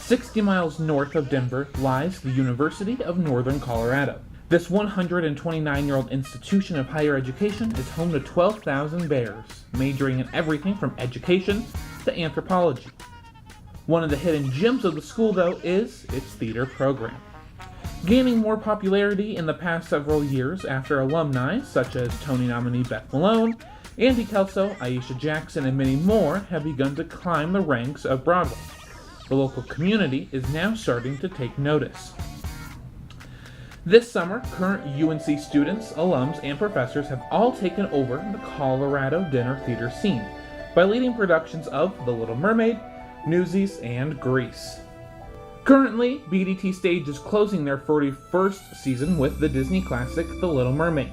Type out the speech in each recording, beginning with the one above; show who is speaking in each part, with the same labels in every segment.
Speaker 1: 60 miles north of Denver lies the University of Northern Colorado. This 129-year-old institution of higher education is home to 12,000 bears, majoring in everything from education to anthropology. One of the hidden gems of the school, though, is its theater program. Gaining more popularity in the past several years after alumni such as Tony nominee Beth Malone, Andy Kelso, Aisha Jackson, and many more have begun to climb the ranks of Broadway. The local community is now starting to take notice. This summer, current UNC students, alums, and professors have all taken over the Colorado dinner theater scene by leading productions of The Little Mermaid, Newsies, and Grease. Currently, BDT Stage is closing their 41st season with the Disney classic The Little Mermaid.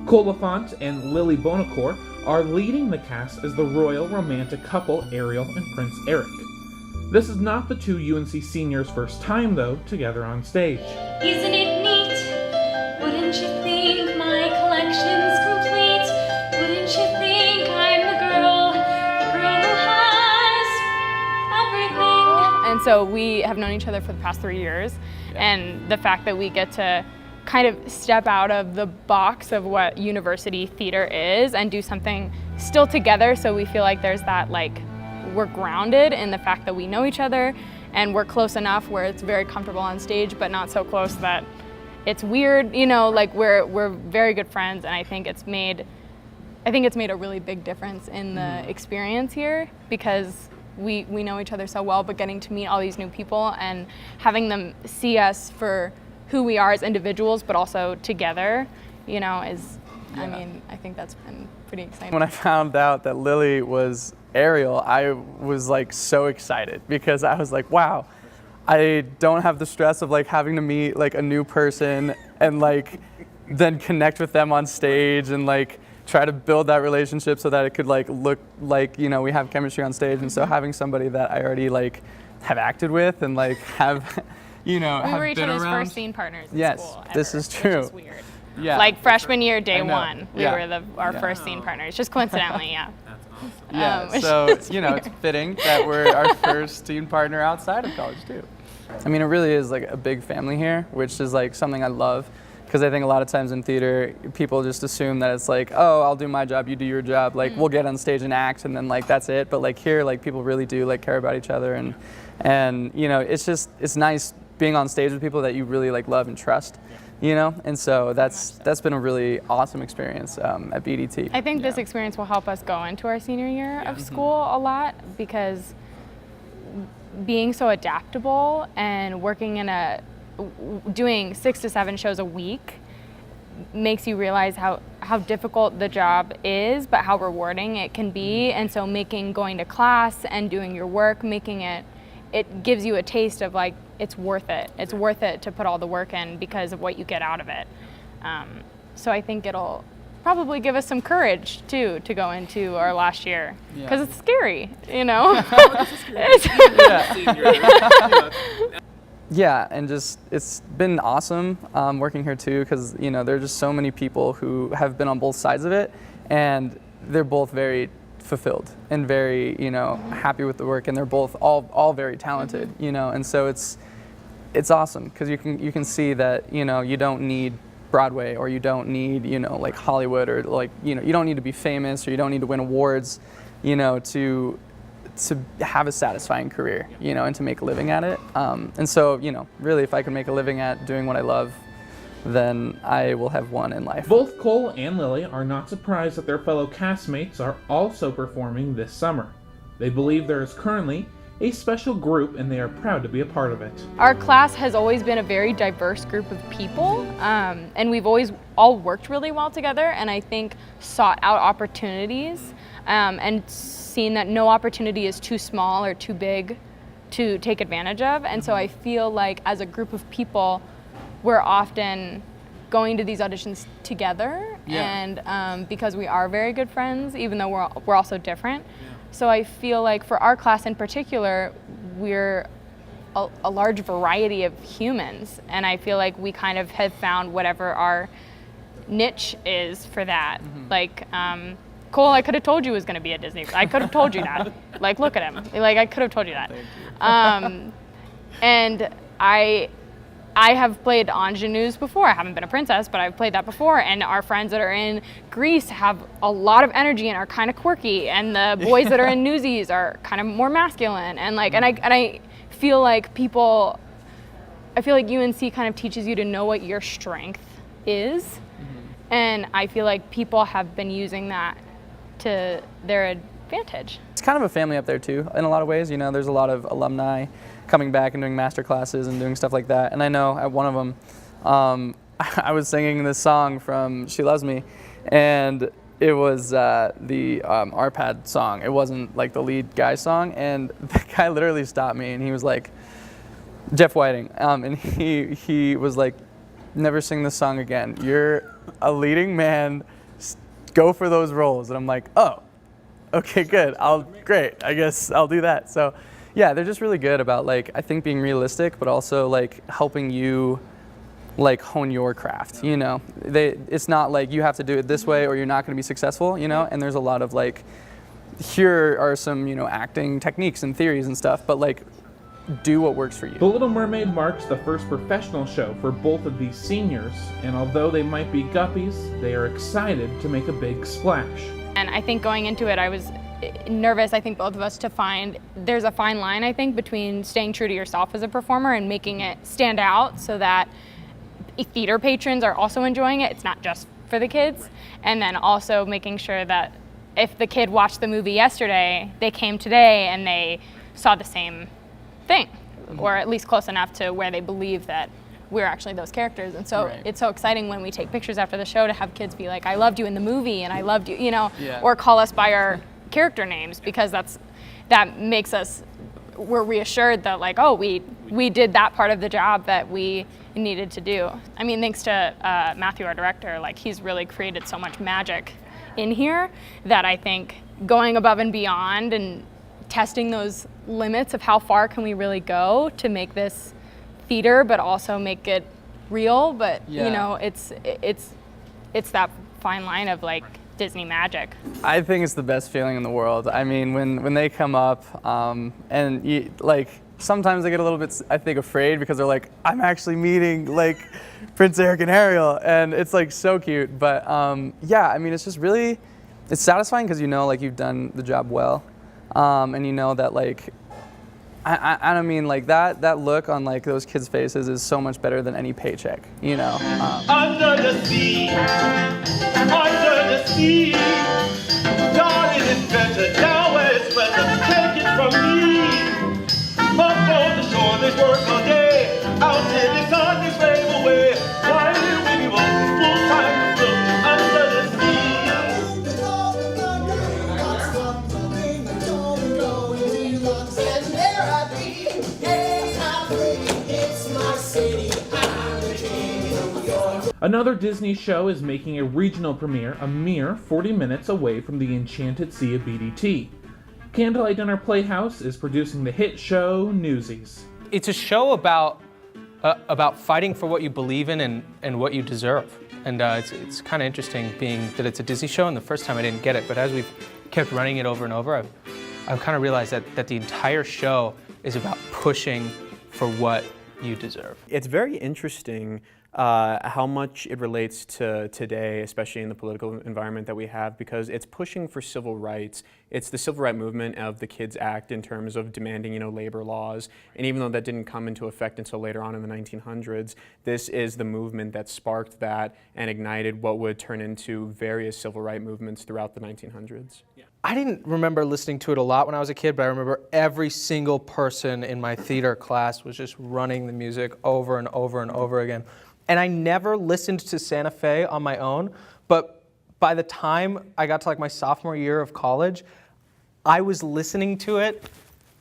Speaker 1: Cole LaFont and Lily Bonacore are leading the cast as the royal romantic couple Ariel and Prince Eric. This is not the two UNC seniors' first time, though, together on stage.
Speaker 2: Isn't it neat? Wouldn't you think my collection's complete? Wouldn't you think I'm the girl who has everything?
Speaker 3: And so we have known each other for the past 3 years, and the fact that we get to kind of step out of the box of what university theater is and do something still together, so we feel like there's that, like, we're grounded in the fact that we know each other and we're close enough where it's very comfortable on stage, but not so close that it's weird, you know, like we're very good friends, and I think it's made a really big difference in the experience here, because we know each other so well, but getting to meet all these new people and having them see us for who we are as individuals, but also together, you know, is, I mean, I think that's been pretty exciting.
Speaker 4: When I found out that Lily was Ariel, I was like so excited, because I was like, wow, I don't have the stress of like having to meet like a new person and like then connect with them on stage and like try to build that relationship so that it could like look like, you know, we have chemistry on stage. And so having somebody that I already like have acted with and like have, you know,
Speaker 3: we
Speaker 4: have
Speaker 3: were each
Speaker 4: been
Speaker 3: other's
Speaker 4: around.
Speaker 3: first scene partners in
Speaker 4: Yes,
Speaker 3: school.
Speaker 4: this
Speaker 3: ever,
Speaker 4: is true.
Speaker 3: Which is weird.
Speaker 4: Yeah.
Speaker 3: Like freshman year, day
Speaker 4: I know.
Speaker 3: one, we
Speaker 4: Yeah.
Speaker 3: were our first scene partners, just coincidentally, yeah.
Speaker 4: Yeah,
Speaker 3: which
Speaker 4: so,
Speaker 3: is
Speaker 4: you know,
Speaker 3: weird.
Speaker 4: it's fitting that we're our first student partner outside of college, too. I mean, it really is like a big family here, which is like something I love, because I think a lot of times in theater, people just assume that it's like, oh, I'll do my job, you do your job, like we'll get on stage and act, and then like that's it. But like here, like people really do like care about each other, and you know, it's nice being on stage with people that you really like love and trust. You know, and so that's been a really awesome experience at BDT.
Speaker 3: I think this experience will help us go into our senior year of school a lot, because being so adaptable and working in doing 6 to 7 shows a week makes you realize how difficult the job is, but how rewarding it can be. And so going to class and doing your work, it gives you a taste of like, it's worth it. It's worth it to put all the work in because of what you get out of it. So I think it'll probably give us some courage too to go into our last year, because it's scary, you know.
Speaker 4: Yeah, and just it's been awesome working here too, because you know there are just so many people who have been on both sides of it, and they're both very fulfilled and very, you know, happy with the work, and they're both all very talented, you know, and so it's awesome, because you can see that, you know, you don't need Broadway, or you don't need, you know, like Hollywood, or like, you know, you don't need to be famous, or you don't need to win awards, you know, to have a satisfying career, you know, and to make a living at it. And so, you know, really, if I can make a living at doing what I love, then I will have won in life.
Speaker 1: Both Cole and Lily are not surprised that their fellow castmates are also performing this summer. They believe there is currently a special group, and they are proud to be a part of it.
Speaker 3: Our class has always been a very diverse group of people, and we've always all worked really well together, and I think sought out opportunities and seen that no opportunity is too small or too big to take advantage of. And so I feel like as a group of people, we're often going to these auditions together, and because we are very good friends, even though we're also different. So I feel like for our class in particular, we're a large variety of humans, and I feel like we kind of have found whatever our niche is for that. Like Cole, I could have told you was going to be at Disney. I could have told you that. Like, look at him. Like, I could have told you that. And I have played ingenues before. I haven't been a princess, but I've played that before. And our friends that are in Greece have a lot of energy and are kind of quirky. And the boys that are in Newsies are kind of more masculine. And like, and I feel like UNC kind of teaches you to know what your strength is. And I feel like people have been using that to their advantage. It's
Speaker 4: kind of a family up there too, in a lot of ways. You know, there's a lot of alumni coming back and doing master classes and doing stuff like that. And I know at one of them, I was singing this song from She Loves Me, and it was the Arpad song. It wasn't like the lead guy's song, and the guy literally stopped me and he was like, Jeff Whiting, and he was like, never sing this song again. You're a leading man, go for those roles. And I'm like, oh, okay, good. Great, I guess I'll do that. So yeah, they're just really good about like, I think being realistic, but also like helping you like hone your craft, you know? It's not like you have to do it this way or you're not gonna be successful, you know? And there's a lot of like, here are some, you know, acting techniques and theories and stuff, but like, do what works for you.
Speaker 1: The Little Mermaid marks the first professional show for both of these seniors, and although they might be guppies, they are excited to make a big splash.
Speaker 3: And I think going into it, I was nervous, I think both of us, to find there's a fine line, I think, between staying true to yourself as a performer and making it stand out so that theater patrons are also enjoying it. It's not just for the kids. And then also making sure that if the kid watched the movie yesterday, they came today and they saw the same thing, or at least close enough to where they believe that we're actually those characters. And so It's so exciting when we take pictures after the show to have kids be like, I loved you in the movie, and I loved you, you know, or call us by our character names, because that makes us, we're reassured that like, oh, we did that part of the job that we needed to do. I mean, thanks to Matthew, our director, like he's really created so much magic in here that I think going above and beyond and testing those limits of how far can we really go to make this theater but also make it real, but you know, it's that fine line of like Disney magic.
Speaker 4: I think it's the best feeling in the world. I mean, when they come up and like sometimes they get a little bit, I think, afraid because they're like, I'm actually meeting like Prince Eric and Ariel, and it's like so cute. But yeah, I mean, it's just really, it's satisfying because you know like you've done the job well. And you know that like, I mean like that look on like those kids' faces is so much better than any paycheck, you know.
Speaker 5: Under the sea, darling, it's better down where it's weather. Take it from me. Up on the shore, they work all day. Out in the sun, they slave away. While we walk full time under the sea.
Speaker 1: Another Disney show is making a regional premiere a mere 40 minutes away from the Enchanted Sea of BDT. Candlelight Dinner Playhouse is producing the hit show Newsies.
Speaker 6: It's a show about fighting for what you believe in and what you deserve. And it's kind of interesting being that it's a Disney show, and the first time I didn't get it, but as we've kept running it over and over, I've kind of realized that the entire show is about pushing for what you deserve.
Speaker 7: It's very interesting how much it relates to today, especially in the political environment that we have, because it's pushing for civil rights. It's the Civil Rights Movement of the Kids Act in terms of demanding, you know, labor laws. And even though that didn't come into effect until later on in the 1900s, this is the movement that sparked that and ignited what would turn into various civil rights movements throughout the 1900s. Yeah.
Speaker 6: I didn't remember listening to it a lot when I was a kid, but I remember every single person in my theater class was just running the music over and over and over again. And I never listened to Santa Fe on my own, but by the time I got to like my sophomore year of college, I was listening to it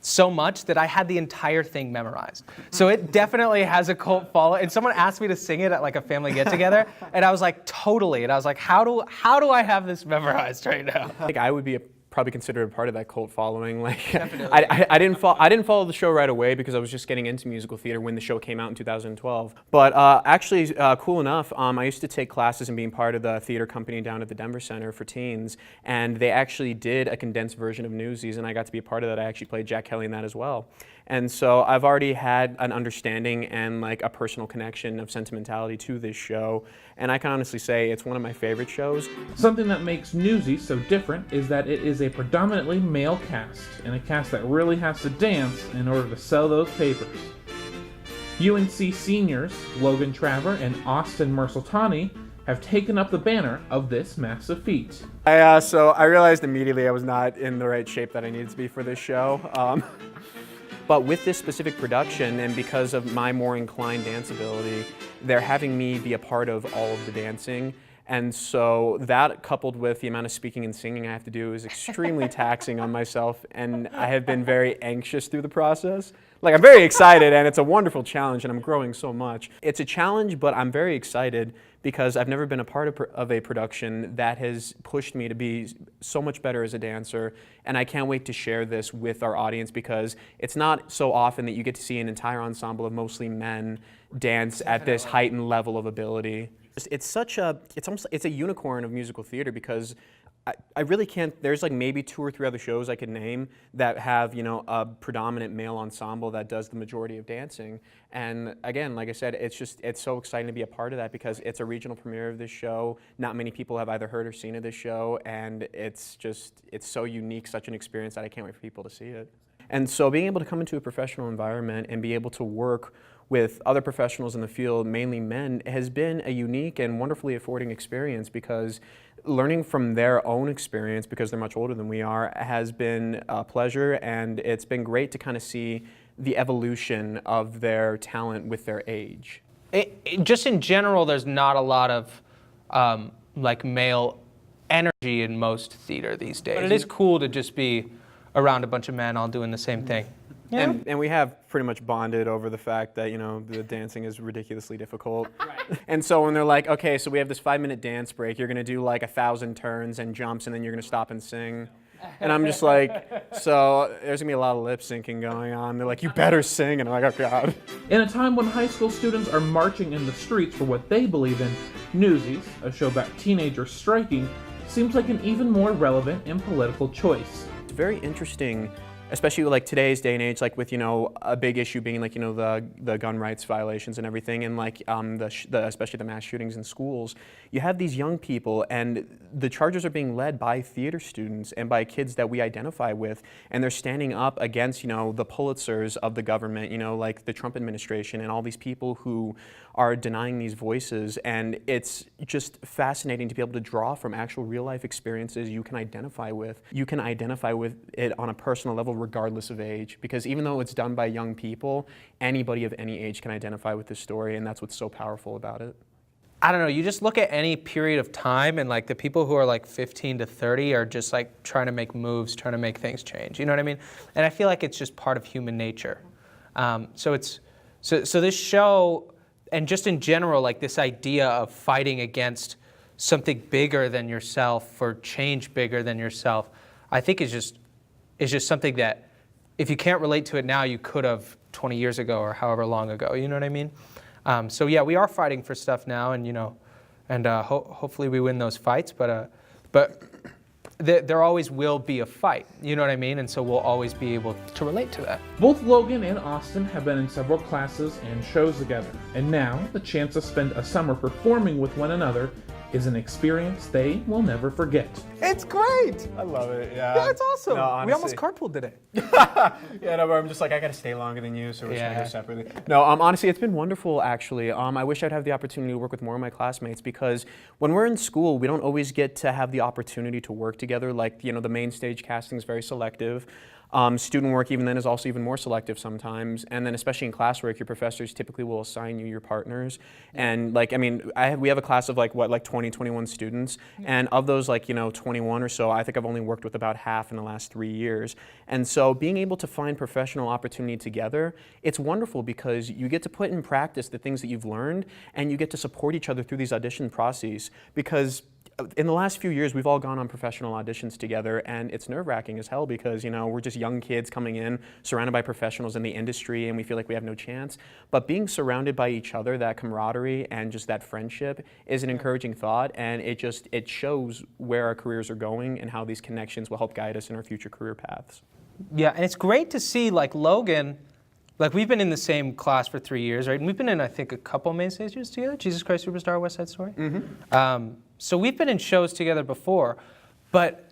Speaker 6: so much that I had the entire thing memorized. So it definitely has a cult following. And someone asked me to sing it at like a family get together, and I was like, totally. And I was like, how do I have this memorized right now?
Speaker 7: Like I would be probably considered a part of that cult following. Like I didn't follow the show right away because I was just getting into musical theater when the show came out in 2012. But actually, cool enough, I used to take classes and being part of the theater company down at the Denver Center for teens, and they actually did a condensed version of Newsies, and I got to be a part of that. I actually played Jack Kelly in that as well. And so I've already had an understanding and like a personal connection of sentimentality to this show. And I can honestly say it's one of my favorite shows.
Speaker 1: Something that makes Newsies so different is that it is a predominantly male cast, and a cast that really has to dance in order to sell those papers. UNC seniors Logan Traver and Austin Mersultani have taken up the banner of this massive feat.
Speaker 7: So I realized immediately I was not in the right shape that I needed to be for this show. But with this specific production, and because of my more inclined dance ability, they're having me be a part of all of the dancing. And so that, coupled with the amount of speaking and singing I have to do, is extremely taxing on myself, and I have been very anxious through the process. Like, I'm very excited, and it's a wonderful challenge, and I'm growing so much. It's a challenge, but I'm very excited because I've never been a part of a production that has pushed me to be so much better as a dancer, and I can't wait to share this with our audience because it's not so often that you get to see an entire ensemble of mostly men dance at this heightened level of ability. It's a unicorn of musical theater because I really can't, there's like maybe 2 or 3 other shows I could name that have, you know, a predominant male ensemble that does the majority of dancing. And again, like I said, it's so exciting to be a part of that because it's a regional premiere of this show. Not many people have either heard or seen of this show, and it's so unique, such an experience that I can't wait for people to see it. And so being able to come into a professional environment and be able to work with other professionals in the field, mainly men, has been a unique and wonderfully affording experience because learning from their own experience, because they're much older than we are, has been a pleasure, and it's been great to kind of see the evolution of their talent with their age.
Speaker 6: Just in general, there's not a lot of like male energy in most theater these days. But it is cool to just be around a bunch of men all doing the same thing. Yeah.
Speaker 7: And we have pretty much bonded over the fact that, you know, the dancing is ridiculously difficult. Right. And so when they're like, okay, so we have this 5-minute dance break, you're going to do like 1,000 turns and jumps, and then you're going to stop and sing. And I'm just like, so there's going to be a lot of lip syncing going on. They're like, you better sing. And I'm like, oh, God.
Speaker 1: In a time when high school students are marching in the streets for what they believe in, Newsies, a show about teenagers striking, seems like an even more relevant and political choice.
Speaker 7: It's very interesting, especially like today's day and age, like with, you know, a big issue being like, you know, the gun rights violations and everything, and like especially the mass shootings in schools. You have these young people, and the charges are being led by theater students and by kids that we identify with, and they're standing up against, you know, the Pulitzers of the government, you know, like the Trump administration and all these people who are denying these voices. And it's just fascinating to be able to draw from actual real life experiences you can identify with. You can identify with it on a personal level regardless of age, because even though it's done by young people, anybody of any age can identify with this story, and that's what's so powerful about it.
Speaker 6: I don't know, you just look at any period of time, and like the people who are like 15 to 30 are just like trying to make moves, trying to make things change, you know what I mean? And I feel like it's just part of human nature. So this show, and just in general, like this idea of fighting against something bigger than yourself or change bigger than yourself, I think is just something that if you can't relate to it now, you could have 20 years ago or however long ago, you know what I mean? So yeah, we are fighting for stuff now, and you know, and hopefully we win those fights, but there always will be a fight, you know what I mean? And so we'll always be able to relate to that.
Speaker 1: Both Logan and Austin have been in several classes and shows together, and now the chance to spend a summer performing with one another is an experience they will never forget.
Speaker 6: It's great!
Speaker 7: I love it, yeah.
Speaker 6: Yeah, it's awesome.
Speaker 7: No, honestly.
Speaker 6: We almost carpooled today.
Speaker 7: Yeah, no, but I'm just like, I gotta stay longer than you, so we're just gonna go separately. No, honestly, it's been wonderful, actually. I wish I'd have the opportunity to work with more of my classmates, because when we're in school, we don't always get to have the opportunity to work together. Like, you know, the main stage casting is very selective. Student work even then is also even more selective sometimes, and then especially in classwork, your professors typically will assign you your partners. And like, I mean, we have a class of like 20, 21 students, and of those, like, you know, 21 or so, I think I've only worked with about half in the last 3 years. And so being able to find professional opportunity together, it's wonderful because you get to put in practice the things that you've learned, and you get to support each other through these audition processes, because in the last few years, we've all gone on professional auditions together, and it's nerve-wracking as hell because, you know, we're just young kids coming in, surrounded by professionals in the industry, and we feel like we have no chance. But being surrounded by each other, that camaraderie and just that friendship is an encouraging thought, and it shows where our careers are going and how these connections will help guide us in our future career paths.
Speaker 6: Yeah, and it's great to see like Logan Like, we've been in the same class for 3 years, right? And we've been in, I think, a couple main stages together. Jesus Christ Superstar, West Side Story. So we've been in shows together before, but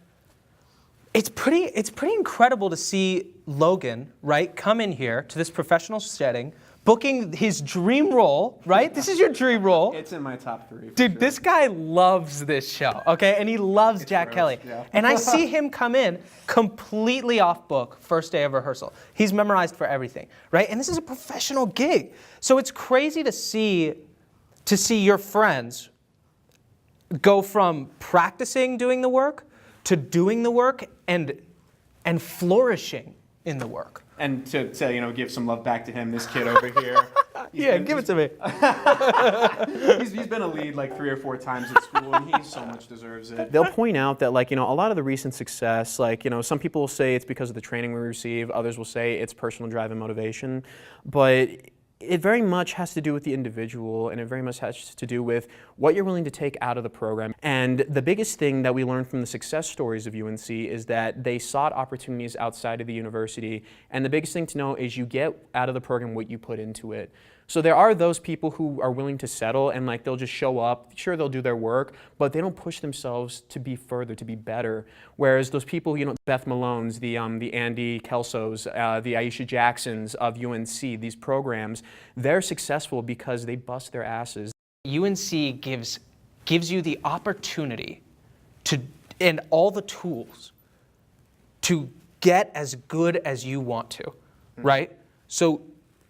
Speaker 6: it's pretty incredible to see Logan, right, come in here to this professional setting, booking his dream role, right? This is your dream role.
Speaker 7: It's in my top 3.
Speaker 6: Dude, sure. This guy loves this show, okay? And he loves Jack Kelly.
Speaker 7: Yeah.
Speaker 6: And I see him come in completely off book first day of rehearsal. He's memorized for everything, right? And this is a professional gig. So it's crazy to see your friends go from practicing doing the work to doing the work and flourishing in the work.
Speaker 7: And to give some love back to him, this kid over here.
Speaker 6: Give it to me.
Speaker 7: He's been a lead like 3 or 4 times at school, and he so much deserves it. They'll point out that a lot of the recent success, some people will say it's because of the training we receive, others will say it's personal drive and motivation, but it very much has to do with the individual, and it very much has to do with what you're willing to take out of the program. And the biggest thing that we learned from the success stories of UNC is that they sought opportunities outside of the university, and the biggest thing to know is you get out of the program what you put into it. So there are those people who are willing to settle and they'll just show up. Sure, they'll do their work, but they don't push themselves to be further, to be better. Whereas those people, Beth Malone's, the Andy Kelsos, the Aisha Jacksons of UNC, these programs, they're successful because they bust their asses.
Speaker 6: UNC gives you the opportunity and all the tools to get as good as you want to, right? So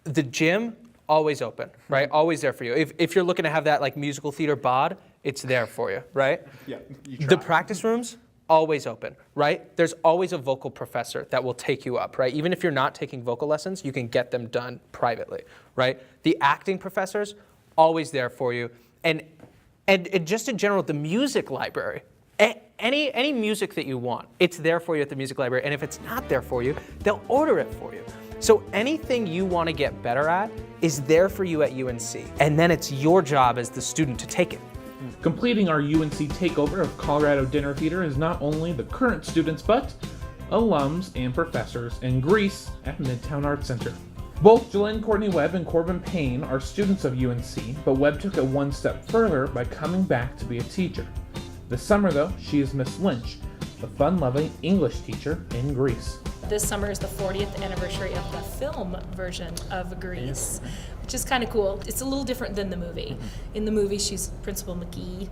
Speaker 6: the gym, always open, right? Always there for you. If you're looking to have that musical theater bod, it's there for you, right?
Speaker 7: Yeah.
Speaker 6: The practice rooms, always open, right? There's always a vocal professor that will take you up, right? Even if you're not taking vocal lessons, you can get them done privately, right? The acting professors, always there for you. And just in general, the music library, any music that you want, it's there for you at the music library. And if it's not there for you, they'll order it for you. So anything you want to get better at is there for you at UNC. And then it's your job as the student to take it.
Speaker 1: Completing our UNC takeover of Colorado Dinner Theater is not only the current students, but alums and professors in Greece at Midtown Arts Center. Both Jalen Courtney Webb and Corbin Payne are students of UNC, but Webb took it one step further by coming back to be a teacher. This summer, though, she is Miss Lynch, the fun-loving English teacher in Greece.
Speaker 8: This summer is the 40th anniversary of the film version of Grease, which is kind of cool. It's a little different than the movie. In the movie, she's Principal McGee.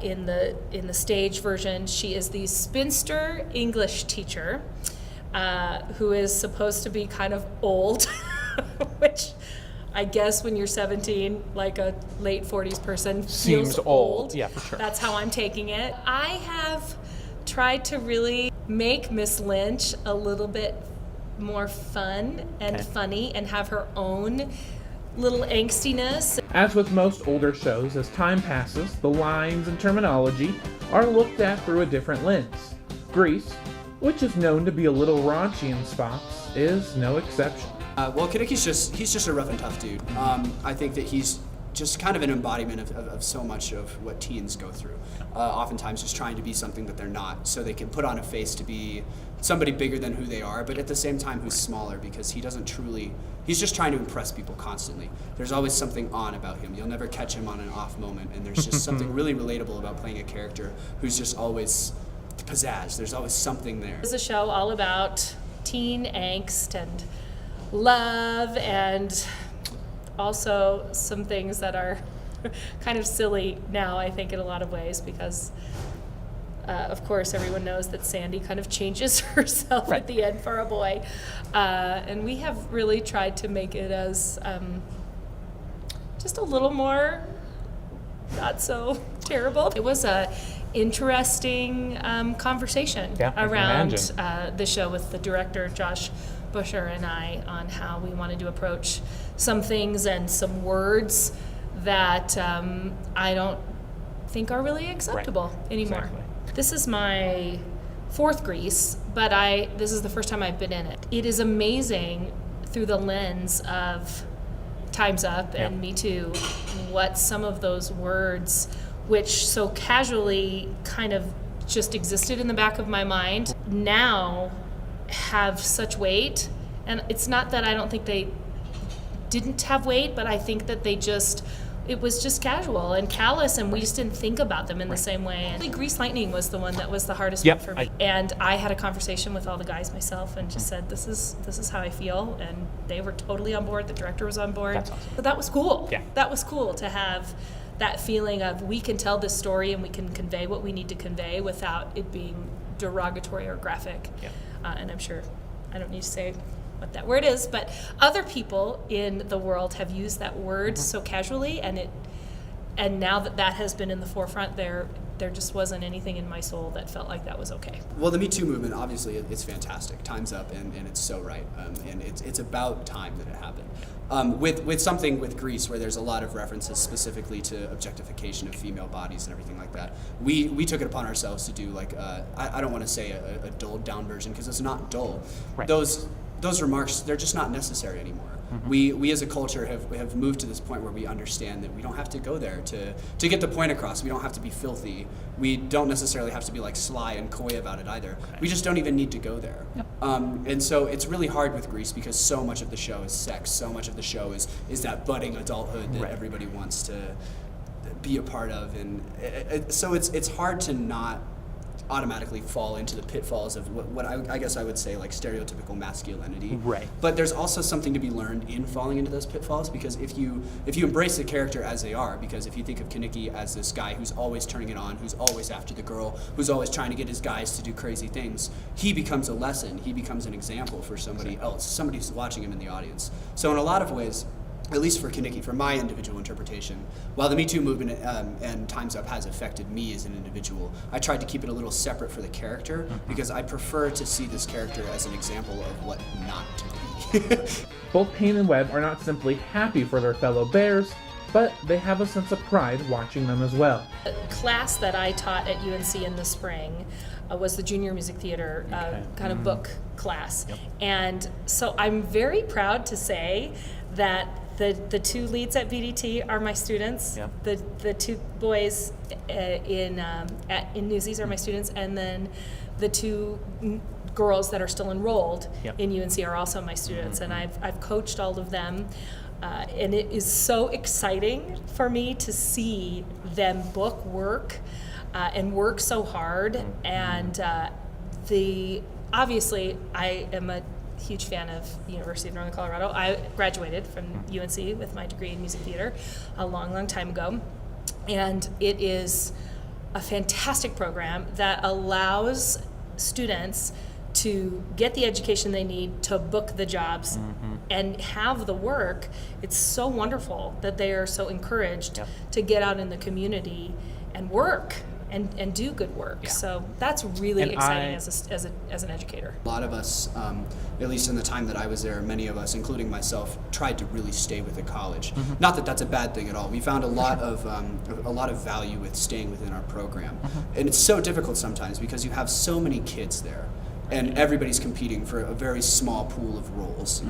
Speaker 8: In the stage version, she is the spinster English teacher who is supposed to be kind of old, which I guess when you're 17, like a late 40s person,
Speaker 6: Seems
Speaker 8: feels
Speaker 6: old. Yeah, for sure.
Speaker 8: That's how I'm taking it. I have tried to really make Miss Lynch a little bit more fun and funny and have her own little angstiness.
Speaker 1: As with most older shows, as time passes, the lines and terminology are looked at through a different lens. Grease, which is known to be a little raunchy in spots, is no exception.
Speaker 9: Well, Kaneki's he's just a rough and tough dude. I think that he's just kind of an embodiment of so much of what teens go through. Oftentimes just trying to be something that they're not, so they can put on a face to be somebody bigger than who they are, but at the same time who's smaller, because he's just trying to impress people constantly. There's always something on about him. You'll never catch him on an off moment, and there's just something really relatable about playing a character who's just always pizzazz. There's always something there.
Speaker 8: It's a show all about teen angst and love, and also some things that are kind of silly now, I think, in a lot of ways, because of course everyone knows that Sandy kind of changes herself at the end for a boy, and we have really tried to make it as just a little more not so terrible. It was a interesting conversation around the show with the director Josh Busher and I on how we wanted to approach some things and some words that I don't think are really acceptable anymore.
Speaker 1: Exactly.
Speaker 8: This is my 4th Grease, but this is the first time I've been in it. It is amazing through the lens of Time's Up and Me Too, what some of those words, which so casually kind of just existed in the back of my mind, now have such weight. And it's not that I don't think they didn't have weight, but I think that it was just casual and callous, and we just didn't think about them in the same way. And Grease Lightning was the one that was the hardest one for me. And I had a conversation with all the guys myself and just said, this is how I feel, and they were totally on board. The director was on board.
Speaker 1: That's awesome.
Speaker 8: But that was cool.
Speaker 1: Yeah.
Speaker 8: That was cool to have that feeling of we can tell this story and we can convey what we need to convey without it being derogatory or graphic.
Speaker 1: Yeah.
Speaker 8: And I'm sure I don't need to say what that word is, but other people in the world have used that word so casually, and now that has been in the forefront, there just wasn't anything in my soul that felt like that was okay.
Speaker 9: Well, the Me Too movement, obviously, it's fantastic. Time's up, and it's so right. And it's about time that it happened. With something with Grease, where there's a lot of references specifically to objectification of female bodies and everything like that, we took it upon ourselves to do I don't want to say a dulled down version, because it's not dull.
Speaker 1: Right.
Speaker 9: Those remarks, they're just not necessary anymore. We as a culture have moved to this point where we understand that we don't have to go there to get the point across. We don't have to be filthy. We don't necessarily have to be sly and coy about it either. We just don't even need to go there.
Speaker 1: Yep.
Speaker 9: And so it's really hard with Grease, because so much of the show is sex. So much of the show is that budding adulthood that everybody wants to be a part of. And so it's hard to not automatically fall into the pitfalls of what I guess I would say stereotypical masculinity.
Speaker 1: Right.
Speaker 9: But there's also something to be learned in falling into those pitfalls, because if you embrace the character as they are, because if you think of Kaneki as this guy who's always turning it on, who's always after the girl, who's always trying to get his guys to do crazy things, he becomes a lesson. He becomes an example for somebody else, somebody who's watching him in the audience. So in a lot of ways, at least for Kaneki, from my individual interpretation, while the Me Too movement and Time's Up has affected me as an individual, I tried to keep it a little separate for the character, because I prefer to see this character as an example of what not to be.
Speaker 1: Both Payne and Webb are not simply happy for their fellow bears, but they have a sense of pride watching them as well.
Speaker 8: The class that I taught at UNC in the spring was the junior music theater kind of book class.
Speaker 1: Yep.
Speaker 8: And so I'm very proud to say that the two leads at BDT are my students.
Speaker 1: Yep.
Speaker 8: The two boys in Newsies are my students, and then the two girls that are still enrolled in UNC are also my students. And I've coached all of them, and it is so exciting for me to see them book work and work so hard. And obviously I am a huge fan of the University of Northern Colorado. I graduated from UNC with my degree in music theater a long, long time ago. And it is a fantastic program that allows students to get the education they need to book the jobs and have the work. It's so wonderful that they are so encouraged to get out in the community and work and do good work.
Speaker 1: Yeah.
Speaker 8: So that's really exciting as an educator.
Speaker 9: A lot of us, at least in the time that I was there, many of us, including myself, tried to really stay with the college. Not that that's a bad thing at all. We found a lot of value with staying within our program, and it's so difficult sometimes because you have so many kids there. And everybody's competing for a very small pool of roles.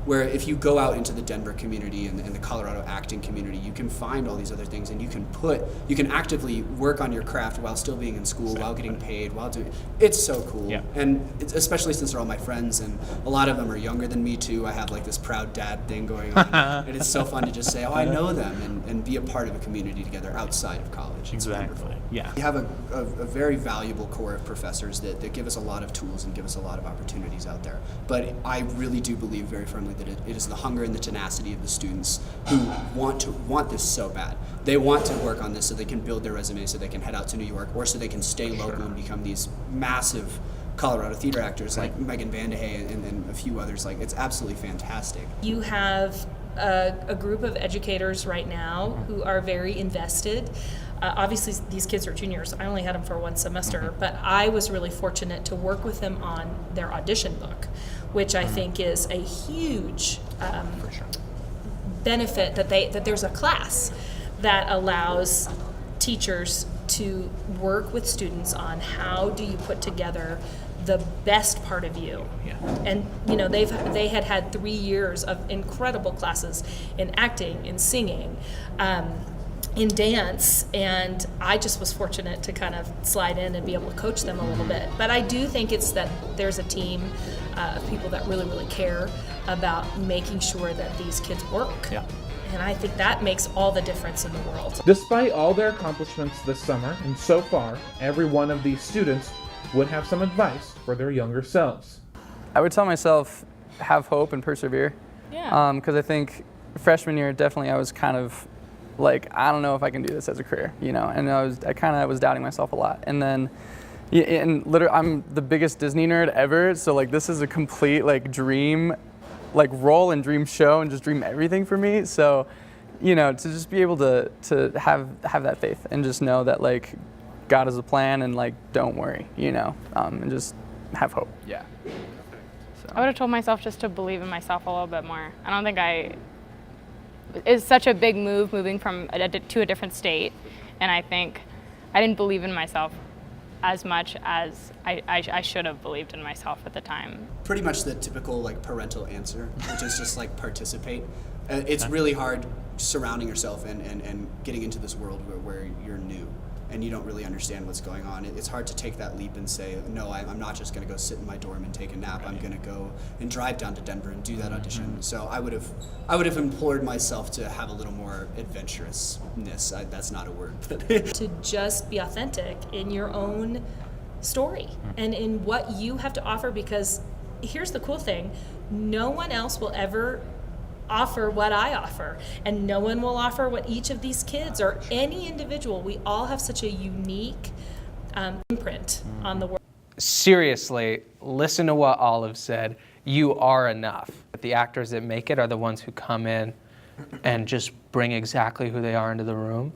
Speaker 9: Where if you go out into the Denver community and the Colorado acting community, you can find all these other things, and you can actively work on your craft while still being in school, while getting paid, while doing. It's so cool.
Speaker 1: Yeah.
Speaker 9: And especially since they're all my friends, and a lot of them are younger than me too. I have this proud dad thing going on, and it's so fun to just say, oh, I know them, and be a part of a community together outside of college. It's wonderful.
Speaker 1: Yeah.
Speaker 9: We have a very valuable core of professors that give us a lot of tools and give us a lot of opportunities out there. But I really do believe very firmly that it is the hunger and the tenacity of the students who want this so bad. They want to work on this so they can build their resume, so they can head out to New York, or so they can stay local and become these massive Colorado theater actors like Megan Vandehey and a few others. It's absolutely fantastic.
Speaker 8: You have a group of educators right now who are very invested. Obviously, these kids are juniors. I only had them for one semester, but I was really fortunate to work with them on their audition book, which I think is a huge benefit that there's a class that allows teachers to work with students on how do you put together the best part of you. And they had 3 years of incredible classes in acting, in singing, in dance, and I just was fortunate to kind of slide in and be able to coach them a little bit. But I do think it's that there's a team of people that really, really care about making sure that these kids work.
Speaker 7: Yeah.
Speaker 8: And I think that makes all the difference in the world.
Speaker 1: Despite all their accomplishments this summer, and so far, every one of these students would have some advice for their younger selves.
Speaker 4: I would tell myself, have hope and persevere.
Speaker 3: Yeah.
Speaker 4: Because I think freshman year, definitely I was kind of like, I don't know if I can do this as a career, you know, and I kind of was doubting myself a lot. And then, and literally, I'm the biggest Disney nerd ever, so like this is a complete like dream, like role and dream show and just dream everything for me. So, you know, to just be able to have that faith and just know that like God has a plan and like don't worry, you know, and just have hope. Yeah. So.
Speaker 3: I would have told myself just to believe in myself a little bit more. I don't think it's such a big move moving from to a different state, and I think I didn't believe in myself as much as I should have believed in myself at the time.
Speaker 9: Pretty much the typical like parental answer, which is just like participate. It's really hard surrounding yourself and getting into this world where you're new and you don't really understand what's going on. It's hard to take that leap and say, no, I'm not just going to go sit in my dorm and take a nap. I'm going to go and drive down to Denver and do that audition. So I would have implored myself to have a little more adventurousness. That's not a word.
Speaker 8: To just be authentic in your own story and in what you have to offer, because here's the cool thing, no one else will ever offer what I offer, and no one will offer what each of these kids or any individual. We all have such a unique imprint on the world.
Speaker 6: Seriously, listen to what Olive said. You are enough. The actors that make it are the ones who come in and just bring exactly who they are into the room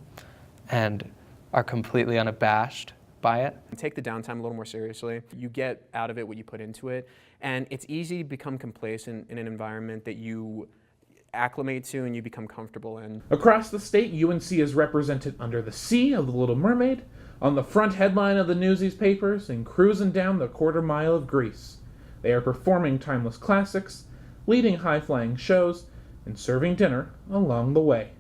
Speaker 6: and are completely unabashed by it.
Speaker 7: Take the downtime a little more seriously. You get out of it what you put into it, and it's easy to become complacent in an environment that you acclimate to and you become comfortable in.
Speaker 1: Across the state, UNC is represented under the sea of the Little Mermaid, on the front headline of the Newsies papers, and cruising down the quarter mile of Greece. They are performing timeless classics, leading high-flying shows, and serving dinner along the way.